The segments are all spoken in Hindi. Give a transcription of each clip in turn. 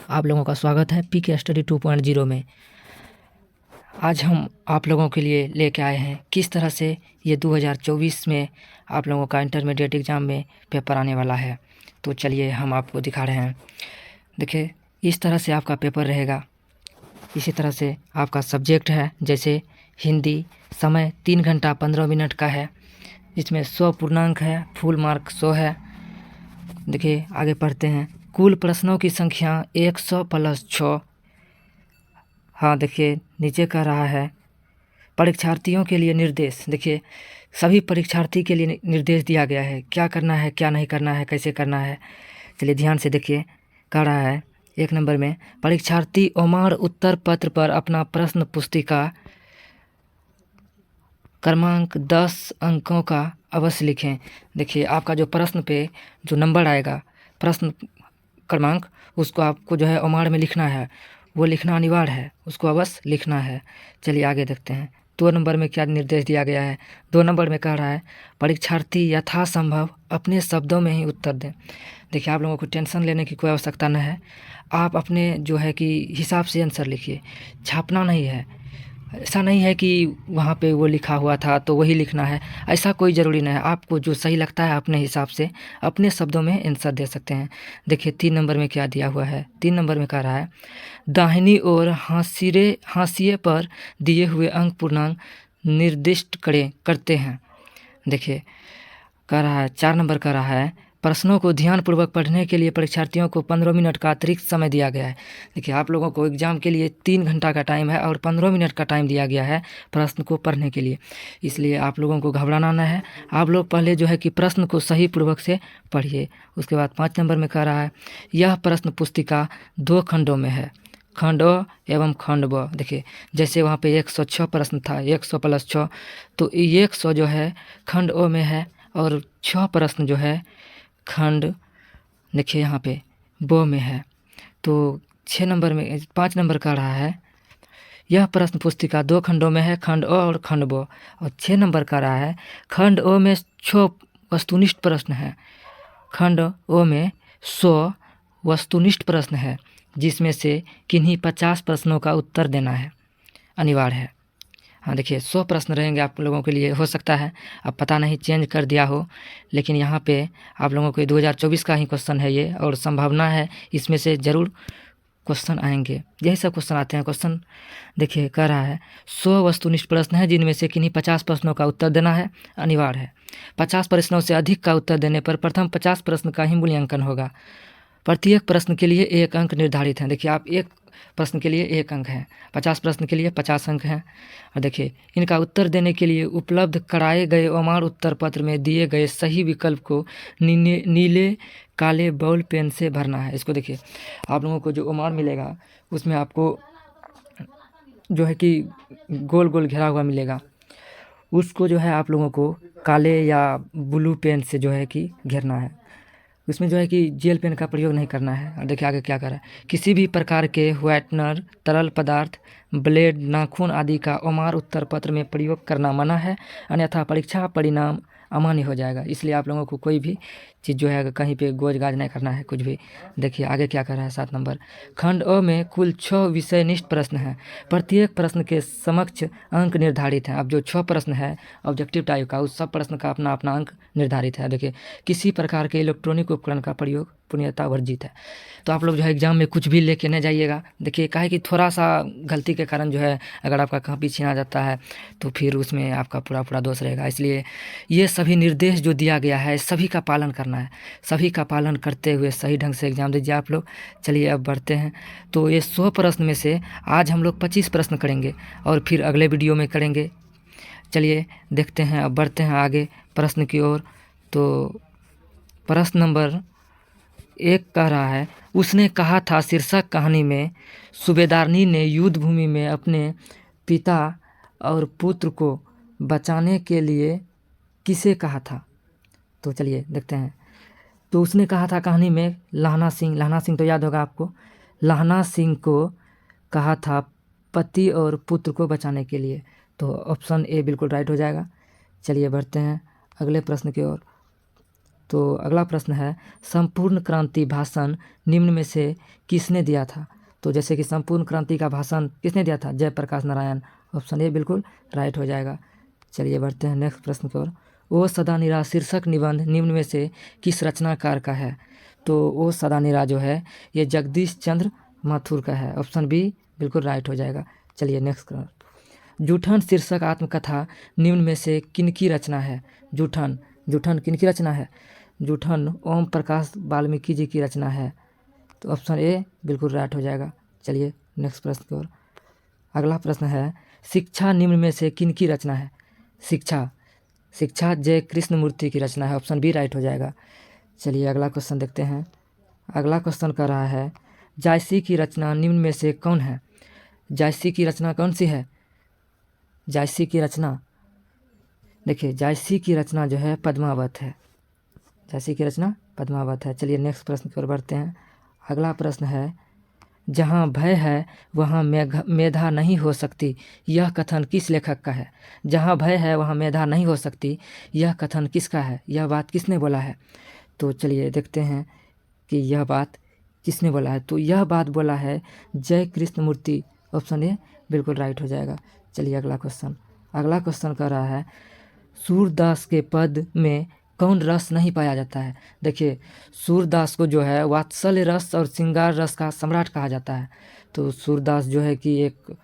आप लोगों का स्वागत है पीके स्टडी 2.0 में। आज हम आप लोगों के लिए लेके आए हैं किस तरह से ये 2024 में आप लोगों का इंटरमीडिएट एग्ज़ाम में पेपर आने वाला है। तो चलिए हम आपको दिखा रहे हैं। देखिए, इस तरह से आपका पेपर रहेगा। इसी तरह से आपका सब्जेक्ट है, जैसे हिंदी, समय 3 घंटा 15 मिनट का है। इसमें 100 पूर्णांक है, फुल मार्क 100 है। देखिए आगे पढ़ते हैं। कुल प्रश्नों की संख्या 100 + 6। हाँ, देखिए नीचे कह रहा है परीक्षार्थियों के लिए निर्देश। देखिए सभी परीक्षार्थी के लिए निर्देश दिया गया है, क्या करना है, क्या नहीं करना है, कैसे करना है। चलिए ध्यान से देखिए। कह रहा है 1 नंबर में, परीक्षार्थी ओमार उत्तर पत्र पर अपना प्रश्न पुस्तिका क्रमांक 10 अंकों का अवश्य लिखें। देखिए आपका जो प्रश्न पे जो नंबर आएगा, प्रश्न क्रमांक, उसको आपको जो है ओमार में लिखना है, वो लिखना अनिवार्य है, उसको अवश्य लिखना है। चलिए आगे देखते हैं 2 नंबर में क्या निर्देश दिया गया है। 2 नंबर में कह रहा है परीक्षार्थी यथासंभव अपने शब्दों में ही उत्तर दें। देखिए आप लोगों को टेंशन लेने की कोई आवश्यकता न है। आप अपने जो है कि हिसाब से आंसर लिखिए, छापना नहीं है। ऐसा नहीं है कि वहाँ पे वो लिखा हुआ था तो वही लिखना है, ऐसा कोई ज़रूरी नहीं है। आपको जो सही लगता है अपने हिसाब से अपने शब्दों में आंसर दे सकते हैं। देखिए 3 नंबर में क्या दिया हुआ है। 3 नंबर में कह रहा है दाहिनी ओर हाशिए पर दिए हुए अंक पूर्णांक निर्दिष्ट करते हैं। देखिए कह रहा है 4 नंबर कह रहा है प्रश्नों को ध्यानपूर्वक पढ़ने के लिए परीक्षार्थियों को 15 मिनट का अतिरिक्त समय दिया गया है। देखिए आप लोगों को एग्ज़ाम के लिए 3 घंटा का टाइम है और 15 मिनट का टाइम दिया गया है प्रश्न को पढ़ने के लिए। इसलिए आप लोगों को घबराना न है। आप लोग पहले जो है कि प्रश्न को सही पूर्वक से पढ़िए। उसके बाद 5 नंबर में कह रहा है यह प्रश्न पुस्तिका 2 खंडों में है, खंड अ एवं खंड ब। देखिए जैसे वहाँ पे 106 प्रश्न था, 100 + 6, तो 100 जो है खंड अ में है और 6 प्रश्न जो है खंड, देखिए यहाँ पे ब में है। तो 6 नंबर में 5 नंबर का रहा है यह प्रश्न पुस्तिका 2 खंडों में है, खंड अ और खंड ब। और 6 नंबर का रहा है खंड अ में 6 वस्तुनिष्ठ प्रश्न है, खंड अ में 100 वस्तुनिष्ठ प्रश्न है, जिसमें से किन्हीं 50 प्रश्नों का उत्तर देना है, अनिवार्य है। हाँ देखिए 100 प्रश्न रहेंगे आप लोगों के लिए। हो सकता है अब पता नहीं चेंज कर दिया हो, लेकिन यहाँ पे आप लोगों को 2024 का ही क्वेश्चन है ये, और संभावना है इसमें से ज़रूर क्वेश्चन आएंगे। यही सब क्वेश्चन आते हैं। क्वेश्चन देखिए कह रहा है 100 वस्तुनिष्ठ प्रश्न है, जिनमें से किन्हीं 50 प्रश्नों का उत्तर देना है, अनिवार्य है। 50 प्रश्नों से अधिक का उत्तर देने पर प्रथम 50 प्रश्न का ही मूल्यांकन होगा। प्रत्येक प्रश्न के लिए 1 अंक निर्धारित है। देखिए आप 1 प्रश्न के लिए 1 अंक है, 50 प्रश्न के लिए 50 अंक हैं। और देखिए इनका उत्तर देने के लिए उपलब्ध कराए गए ओमार उत्तर पत्र में दिए गए सही विकल्प को नीले काले बॉल पेन से भरना है। इसको देखिए आप लोगों को जो ओमार मिलेगा उसमें आपको जो है कि गोल गोल घेरा हुआ मिलेगा, उसको जो है आप लोगों को काले या ब्लू पेन से जो है कि घेरना है। उसमें जो है कि जेल पेन का प्रयोग नहीं करना है। और देखिए आगे क्या कर रहा है, किसी भी प्रकार के व्हाइटनर, तरल पदार्थ, ब्लेड, नाखून आदि का ओमार उत्तर पत्र में प्रयोग करना मना है, अन्यथा परीक्षा परिणाम अमान्य हो जाएगा। इसलिए आप लोगों को कोई भी चीज़ जो है कहीं पे गोज गाज नहीं करना है कुछ भी। देखिए आगे क्या कर रहा है 7 नंबर, खंड अ में कुल 6 विषयनिष्ठ प्रश्न हैं, प्रत्येक प्रश्न के समक्ष अंक निर्धारित हैं। अब जो 6 प्रश्न है ऑब्जेक्टिव टाइप का, उस सब प्रश्न का अपना अपना अंक निर्धारित है। देखिए किसी प्रकार के इलेक्ट्रॉनिक उपकरण का प्रयोग पूर्णतः वर्जित है। तो आप लोग जो है एग्ज़ाम में कुछ भी लेके नहीं जाइएगा। देखिए काहे कि थोड़ा सा गलती के कारण जो है अगर आपका कॉपी छीना जाता है तो फिर उसमें आपका पूरा दोष रहेगा। इसलिए ये सभी निर्देश जो दिया गया है सभी का पालन करना है। सभी का पालन करते हुए सही ढंग से एग्ज़ाम दीजिए आप लोग। चलिए अब बढ़ते हैं। तो ये 100 प्रश्न में से आज हम लोग 25 प्रश्न करेंगे और फिर अगले वीडियो में करेंगे। चलिए देखते हैं, अब बढ़ते हैं आगे प्रश्न की ओर। तो प्रश्न नंबर 1 कह रहा है उसने कहा था शीर्षक कहानी में सूबेदारनी ने युद्ध भूमि में अपने पिता और पुत्र को बचाने के लिए किसे कहा था। तो चलिए देखते हैं। तो उसने कहा था कहानी में लहना सिंह तो याद होगा आपको, लहना सिंह को कहा था पति और पुत्र को बचाने के लिए। तो ऑप्शन ए बिल्कुल राइट हो जाएगा। चलिए बढ़ते हैं अगले प्रश्न की ओर। तो अगला प्रश्न है संपूर्ण क्रांति भाषण निम्न में से किसने दिया था। तो जैसे कि संपूर्ण क्रांति का भाषण किसने दिया था, जयप्रकाश नारायण। ऑप्शन ए बिल्कुल राइट हो जाएगा। चलिए बढ़ते हैं नेक्स्ट प्रश्न की ओर। ओ सदा निरा शीर्षक निबंध निम्न में से किस रचनाकार का है। तो ओ सदा निरा जो है ये जगदीश चंद्र माथुर का है। ऑप्शन बी बिल्कुल राइट हो जाएगा। चलिए नेक्स्ट करो। जूठन शीर्षक आत्मकथा निम्न में से किनकी रचना है। जूठन जूठन किनकी रचना है। जूठन ओम प्रकाश वाल्मीकि जी की रचना है। तो ऑप्शन ए बिल्कुल राइट हो जाएगा। चलिए नेक्स्ट प्रश्न की ओर। अगला प्रश्न है शिक्षा निम्न में से किनकी रचना है। शिक्षा शिक्षा जय कृष्णमूर्ति की रचना है। ऑप्शन बी राइट हो जाएगा। चलिए अगला क्वेश्चन देखते हैं। अगला क्वेश्चन कर रहा है जायसी की रचना निम्न में से कौन है। जायसी की रचना कौन सी है। जायसी की रचना देखिए जायसी की रचना जो है पद्मावत है। जायसी की रचना पद्मावत है। चलिए नेक्स्ट प्रश्न की ओर बढ़ते हैं। अगला प्रश्न है जहाँ भय है वहाँ मेधा नहीं हो सकती, यह कथन किस लेखक का है। जहाँ भय है वहाँ मेधा नहीं हो सकती, यह कथन किसका है, यह बात किसने बोला है। तो चलिए देखते हैं कि यह बात किसने बोला है। तो यह बात बोला है जय कृष्णमूर्ति। ऑप्शन ए बिल्कुल राइट हो जाएगा। चलिए अगला क्वेश्चन कर रहा है सूरदास के पद में कौन रस नहीं पाया जाता है। देखिए सूरदास को जो है वात्सल्य रस और श्रृंगार रस का सम्राट कहा जाता है। तो सूरदास जो है कि एक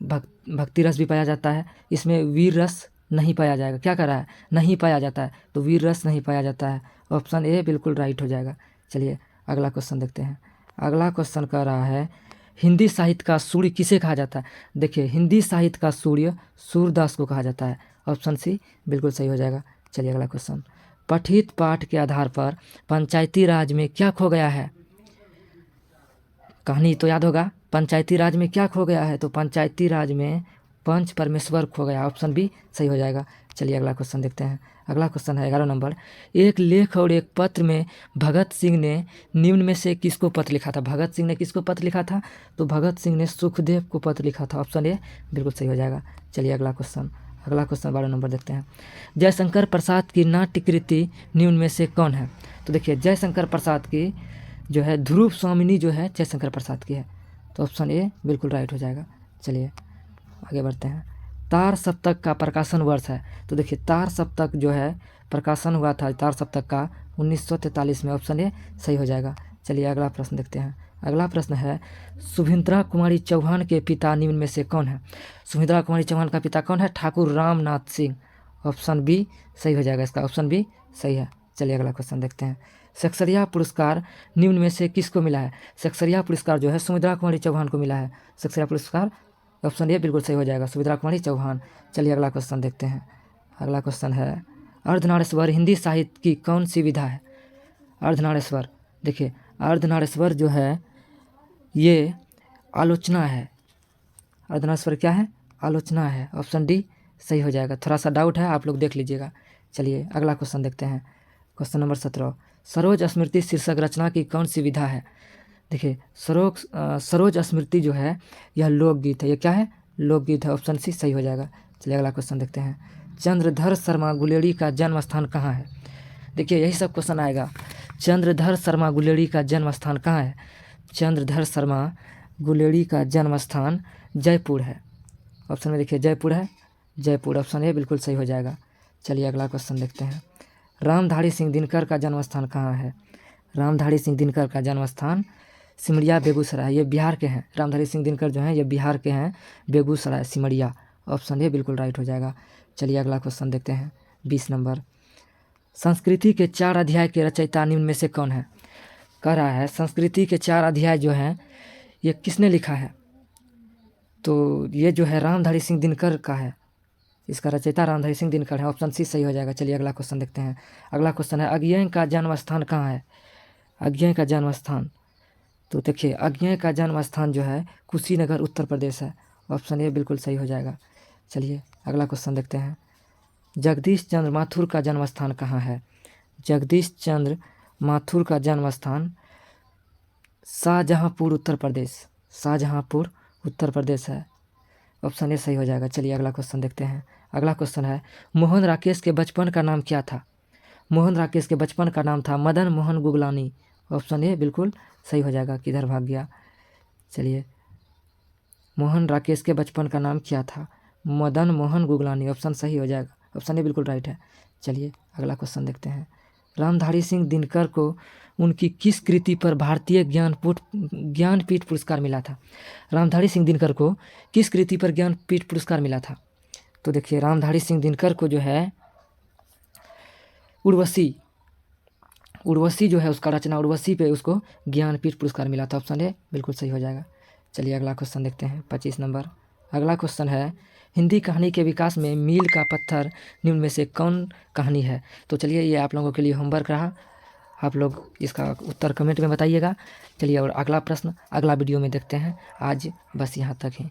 भक्ति रस भी पाया जाता है, इसमें वीर रस नहीं पाया जाएगा। क्या कर रहा है, नहीं पाया जाता है, तो वीर रस नहीं पाया जाता है। ऑप्शन ए बिल्कुल राइट हो जाएगा। चलिए अगला क्वेश्चन देखते हैं। अगला क्वेश्चन कर रहा है हिंदी साहित्य का सूर्य किसे कहा जाता है। देखिए हिंदी साहित्य का सूर्य सूरदास को कहा जाता है। ऑप्शन सी बिल्कुल सही हो जाएगा। चलिए अगला क्वेश्चन पठित पाठ के आधार पर पंचायती राज में क्या खो गया है। कहानी तो याद होगा, पंचायती राज में क्या खो गया है। तो पंचायती राज में पंच परमेश्वर खो गया। ऑप्शन बी सही हो जाएगा। चलिए अगला क्वेश्चन देखते हैं। अगला क्वेश्चन है 11 नंबर। एक लेख और एक पत्र में भगत सिंह ने निम्न में से किसको पत्र लिखा था। भगत सिंह ने किसको पत्र लिखा था। तो भगत सिंह ने सुखदेव को पत्र लिखा था। ऑप्शन ए बिल्कुल सही हो जाएगा। चलिए अगला क्वेश्चन 12 नंबर देखते हैं। जयशंकर प्रसाद की नाट्यकृति निम्न में से कौन है। तो देखिए जयशंकर प्रसाद की जो है ध्रुव स्वामिनी जो है जयशंकर प्रसाद की है। तो ऑप्शन ए बिल्कुल राइट हो जाएगा। चलिए आगे बढ़ते हैं। तार सप्तक का प्रकाशन वर्ष है। तो देखिए तार सप्तक जो है प्रकाशन हुआ था तार सप्तक का 1943 में। ऑप्शन ए सही हो जाएगा। चलिए अगला प्रश्न देखते हैं। अगला प्रश्न है सुभिंद्रा कुमारी चौहान के पिता निम्न में से कौन है। सुभिंद्रा कुमारी चौहान का पिता कौन है, ठाकुर रामनाथ सिंह। ऑप्शन बी सही हो जाएगा, इसका ऑप्शन बी सही है। चलिए अगला क्वेश्चन देखते हैं। सक्सरिया पुरस्कार निम्न में से किसको मिला है। सक्सरिया पुरस्कार जो है सुमित्रा कुमारी चौहान को मिला है। सक्सरिया पुरस्कार ऑप्शन ए बिल्कुल सही हो जाएगा, सुमित्रा कुमारी चौहान। चलिए अगला क्वेश्चन देखते हैं। अगला क्वेश्चन है अर्धनारेश्वर हिंदी साहित्य की कौन सी विधा है। अर्धनारेश्वर देखिए अर्धनारेश्वर जो है ये आलोचना है। अर्धनारेश्वर क्या है, आलोचना है। ऑप्शन डी सही हो जाएगा। थोड़ा सा डाउट है, आप लोग देख लीजिएगा। चलिए अगला क्वेश्चन देखते हैं। क्वेश्चन नंबर 17 सरोज स्मृति शीर्षक रचना की कौन सी विधा है। देखिए सरोज स्मृति जो है यह लोकगीत है। ये क्या है, लोकगीत है। ऑप्शन सी सही हो जाएगा। चलिए अगला क्वेश्चन देखते हैं। चंद्रधर शर्मा गुलेरी का जन्म स्थान कहाँ है। देखिए यही सब क्वेश्चन आएगा। चंद्रधर शर्मा गुलेरी का जन्म स्थान कहाँ है। चंद्रधर शर्मा गुलेरी का जन्म स्थान जयपुर है। ऑप्शन में देखिए जयपुर है, जयपुर। ऑप्शन ए बिल्कुल सही हो जाएगा। चलिए अगला क्वेश्चन देखते हैं। रामधारी सिंह दिनकर का जन्म स्थान कहाँ है। रामधारी सिंह दिनकर का जन्म स्थान सिमरिया बेगूसराय, ये बिहार के हैं। रामधारी सिंह दिनकर जो हैं ये बिहार के हैं, बेगूसराय सिमरिया। ऑप्शन ए बिल्कुल राइट हो जाएगा। चलिए अगला क्वेश्चन देखते हैं। 20 नंबर संस्कृति के 4 अध्याय के रचयिता निम्न में से कौन है। कह रहा है संस्कृति के 4 अध्याय जो हैं ये किसने लिखा है। तो ये जो है रामधारी सिंह दिनकर का है, इसका रचयिता रामधारी सिंह दिनकर है। ऑप्शन सी सही हो जाएगा। चलिए अगला क्वेश्चन देखते हैं। अगला क्वेश्चन है अज्ञेय का जन्म स्थान कहाँ है। अज्ञेय का जन्म स्थान, तो देखिए अज्ञेय का जन्म स्थान जो है कुशीनगर उत्तर प्रदेश है। ऑप्शन ए बिल्कुल सही हो जाएगा। चलिए अगला क्वेश्चन देखते हैं। जगदीश चंद्र माथुर का जन्म स्थान कहाँ है। जगदीश चंद्र माथुर का जन्म स्थान शाहजहाँपुर उत्तर प्रदेश, शाहजहाँपुर उत्तर प्रदेश है। ऑप्शन ए सही हो जाएगा। चलिए अगला क्वेश्चन देखते हैं। अगला क्वेश्चन है मोहन राकेश के बचपन का नाम क्या था। मोहन राकेश के बचपन का नाम था मदन मोहन गुगलानी। ऑप्शन ए बिल्कुल सही हो जाएगा। किधर भाग गया? चलिए, मोहन राकेश के बचपन का नाम क्या था? मदन मोहन गुगलानी। ऑप्शन सही हो जाएगा। ऑप्शन ए बिल्कुल राइट है। चलिए अगला क्वेश्चन देखते हैं। रामधारी सिंह दिनकर को उनकी किस कृति पर भारतीय ज्ञानपीठ पुरस्कार मिला था? रामधारी सिंह दिनकर को किस कृति पर ज्ञानपीठ पुरस्कार मिला था? तो देखिए, रामधारी सिंह दिनकर को जो है उर्वशी जो है उसका रचना उर्वशी पे उसको ज्ञानपीठ पुरस्कार मिला था। ऑप्शन ए बिल्कुल सही हो जाएगा। चलिए अगला क्वेश्चन देखते हैं, 25 नंबर। अगला क्वेश्चन है, हिंदी कहानी के विकास में मील का पत्थर निम्न में से कौन कहानी है? तो चलिए, ये आप लोगों के लिए होमवर्क रहा। आप लोग इसका उत्तर कमेंट में बताइएगा। चलिए, और अगला प्रश्न अगला वीडियो में देखते हैं। आज बस यहाँ तक ही।